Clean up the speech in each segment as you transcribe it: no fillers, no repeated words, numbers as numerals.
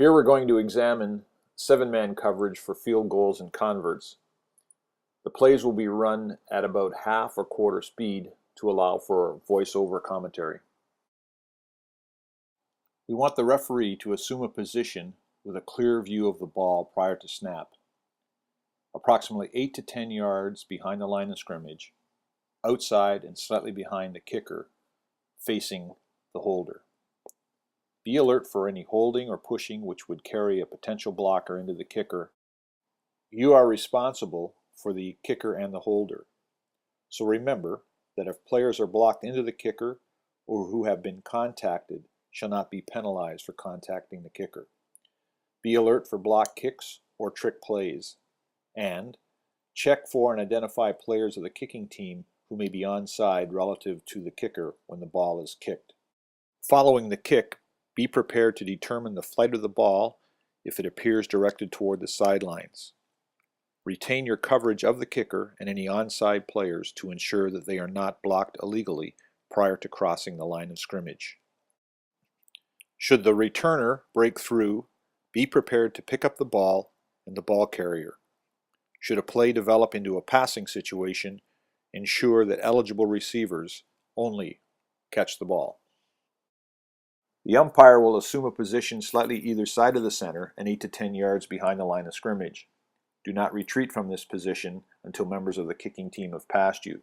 Here we're going to examine 7-man coverage for field goals and converts. The plays will be run at about half or quarter speed to allow for voice-over commentary. We want the referee to assume a position with a clear view of the ball prior to snap, approximately 8 to 10 yards behind the line of scrimmage, outside and slightly behind the kicker, facing the holder. Be alert for any holding or pushing which would carry a potential blocker into the kicker. You are responsible for the kicker and the holder. So remember that if players are blocked into the kicker or who have been contacted shall not be penalized for contacting the kicker. Be alert for block kicks or trick plays. And check for and identify players of the kicking team who may be onside relative to the kicker when the ball is kicked. Following the kick, be prepared to determine the flight of the ball if it appears directed toward the sidelines. Retain your coverage of the kicker and any onside players to ensure that they are not blocked illegally prior to crossing the line of scrimmage. Should the returner break through, be prepared to pick up the ball and the ball carrier. Should a play develop into a passing situation, ensure that eligible receivers only catch the ball. The umpire will assume a position slightly either side of the center and 8 to 10 yards behind the line of scrimmage. Do not retreat from this position until members of the kicking team have passed you.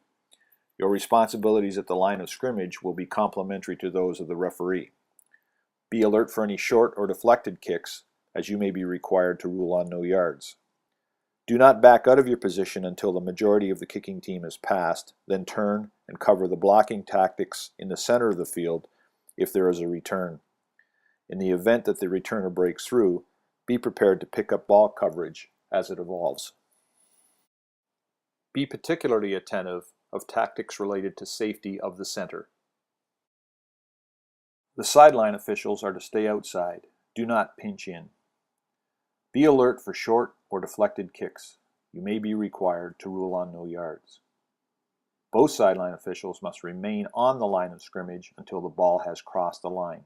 Your responsibilities at the line of scrimmage will be complementary to those of the referee. Be alert for any short or deflected kicks, as you may be required to rule on no yards. Do not back out of your position until the majority of the kicking team has passed, then turn and cover the blocking tactics in the center of the field if there is a return. In the event that the returner breaks through, be prepared to pick up ball coverage as it evolves. Be particularly attentive of tactics related to safety of the center. The sideline officials are to stay outside. Do not pinch in. Be alert for short or deflected kicks. You may be required to rule on no yards. Both sideline officials must remain on the line of scrimmage until the ball has crossed the line.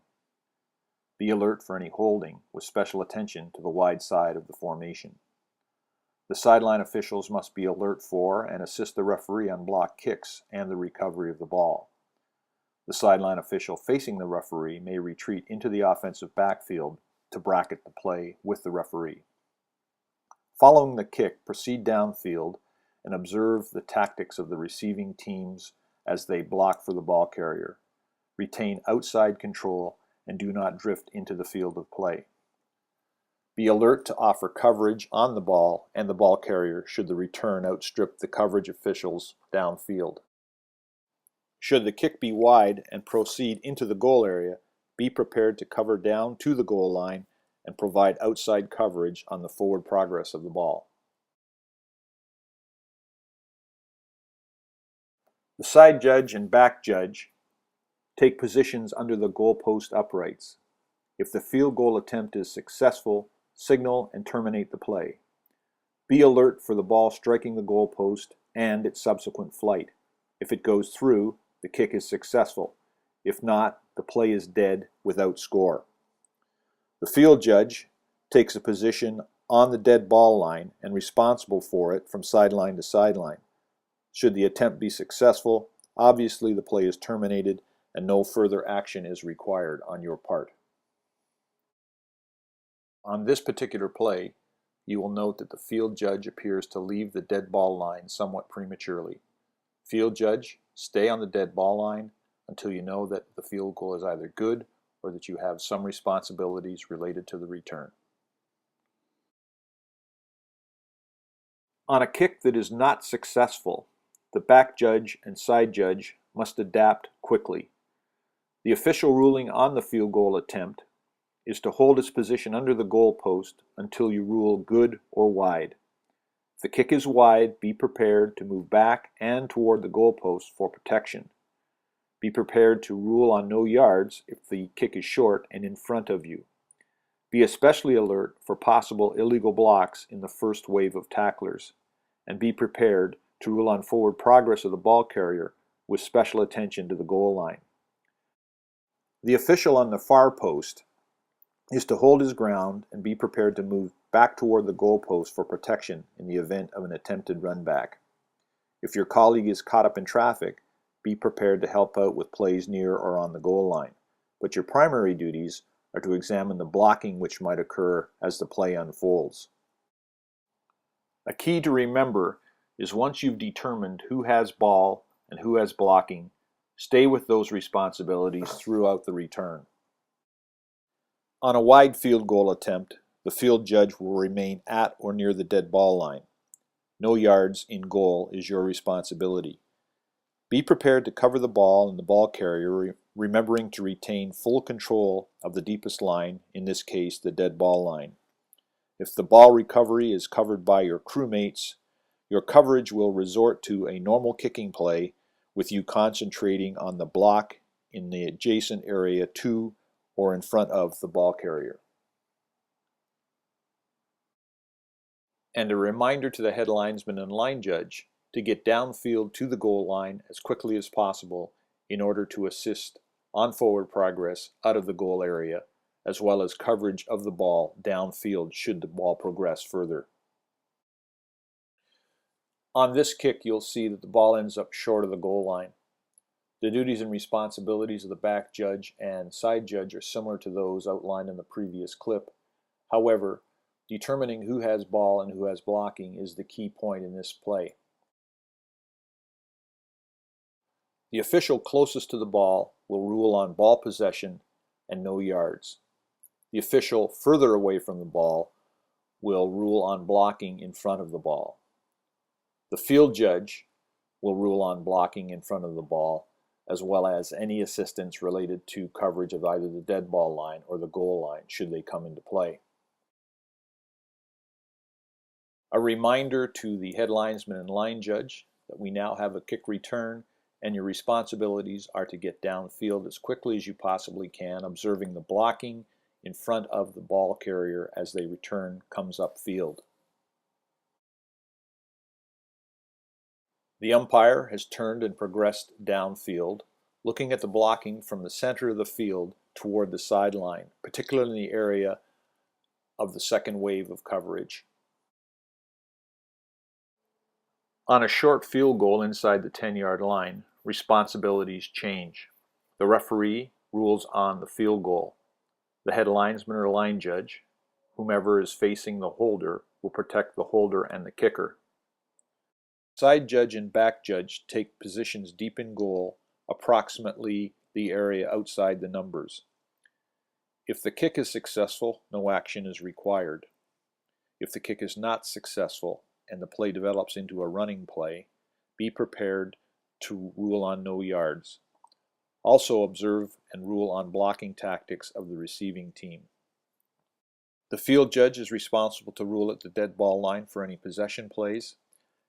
Be alert for any holding, with special attention to the wide side of the formation. The sideline officials must be alert for and assist the referee on block kicks and the recovery of the ball. The sideline official facing the referee may retreat into the offensive backfield to bracket the play with the referee. Following the kick, proceed downfield and observe the tactics of the receiving teams as they block for the ball carrier. Retain outside control and do not drift into the field of play. Be alert to offer coverage on the ball and the ball carrier should the return outstrip the coverage officials downfield. Should the kick be wide and proceed into the goal area, be prepared to cover down to the goal line and provide outside coverage on the forward progress of the ball. The side judge and back judge take positions under the goalpost uprights. If the field goal attempt is successful, signal and terminate the play. Be alert for the ball striking the goalpost and its subsequent flight. If it goes through, the kick is successful. If not, the play is dead without score. The field judge takes a position on the dead ball line and responsible for it from sideline to sideline. Should the attempt be successful, obviously the play is terminated and no further action is required on your part. On this particular play, you will note that the field judge appears to leave the dead ball line somewhat prematurely. Field judge, stay on the dead ball line until you know that the field goal is either good or that you have some responsibilities related to the return. On a kick that is not successful, the back judge and side judge must adapt quickly. The official ruling on the field goal attempt is to hold its position under the goal post until you rule good or wide. If the kick is wide, be prepared to move back and toward the goal post for protection. Be prepared to rule on no yards if the kick is short and in front of you. Be especially alert for possible illegal blocks in the first wave of tacklers, and be prepared to rule on forward progress of the ball carrier with special attention to the goal line. The official on the far post is to hold his ground and be prepared to move back toward the goalpost for protection in the event of an attempted run back. If your colleague is caught up in traffic, be prepared to help out with plays near or on the goal line. But your primary duties are to examine the blocking which might occur as the play unfolds. A key to remember is once you've determined who has ball and who has blocking, stay with those responsibilities throughout the return. On a wide field goal attempt, the field judge will remain at or near the dead ball line. No yards in goal is your responsibility. Be prepared to cover the ball and the ball carrier, remembering to retain full control of the deepest line, in this case the dead ball line. If the ball recovery is covered by your crewmates, your coverage will resort to a normal kicking play with you concentrating on the block in the adjacent area to or in front of the ball carrier. And a reminder to the head linesman and line judge to get downfield to the goal line as quickly as possible in order to assist on forward progress out of the goal area, as well as coverage of the ball downfield should the ball progress further. On this kick, you'll see that the ball ends up short of the goal line. The duties and responsibilities of the back judge and side judge are similar to those outlined in the previous clip. However, determining who has ball and who has blocking is the key point in this play. The official closest to the ball will rule on ball possession and no yards. The official further away from the ball will rule on blocking in front of the ball. The field judge will rule on blocking in front of the ball, as well as any assistance related to coverage of either the dead ball line or the goal line should they come into play. A reminder to the head linesman and line judge that we now have a kick return and your responsibilities are to get downfield as quickly as you possibly can, observing the blocking in front of the ball carrier as they return comes upfield. The umpire has turned and progressed downfield, looking at the blocking from the center of the field toward the sideline, particularly in the area of the second wave of coverage. On a short field goal inside the 10-yard line, responsibilities change. The referee rules on the field goal. The head linesman or line judge, whomever is facing the holder, will protect the holder and the kicker. Side judge and back judge take positions deep in goal, approximately the area outside the numbers. If the kick is successful, no action is required. If the kick is not successful and the play develops into a running play, be prepared to rule on no yards. Also observe and rule on blocking tactics of the receiving team. The field judge is responsible to rule at the dead ball line for any possession plays,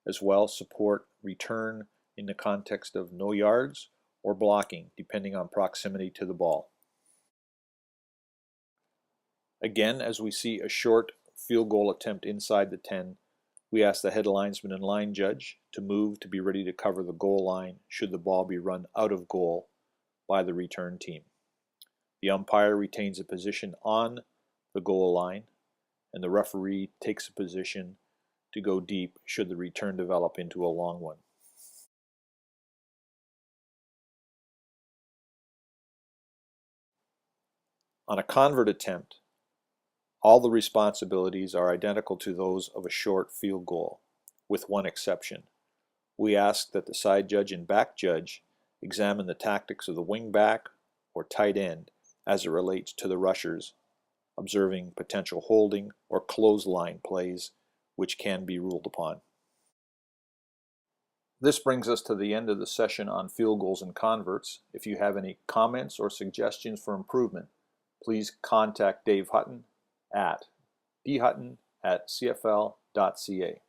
as well support return in the context of no yards or blocking, depending on proximity to the ball. Again, as we see a short field goal attempt inside the 10, we ask the head linesman and line judge to move to be ready to cover the goal line should the ball be run out of goal by the return team. The umpire retains a position on the goal line, and the referee takes a position to go deep should the return develop into a long one. On a convert attempt, all the responsibilities are identical to those of a short field goal, with one exception. We ask that the side judge and back judge examine the tactics of the wing back or tight end as it relates to the rushers, observing potential holding or clothesline plays which can be ruled upon. This brings us to the end of the session on field goals and converts. If you have any comments or suggestions for improvement, please contact Dave Hutton at dhutton@cfl.ca.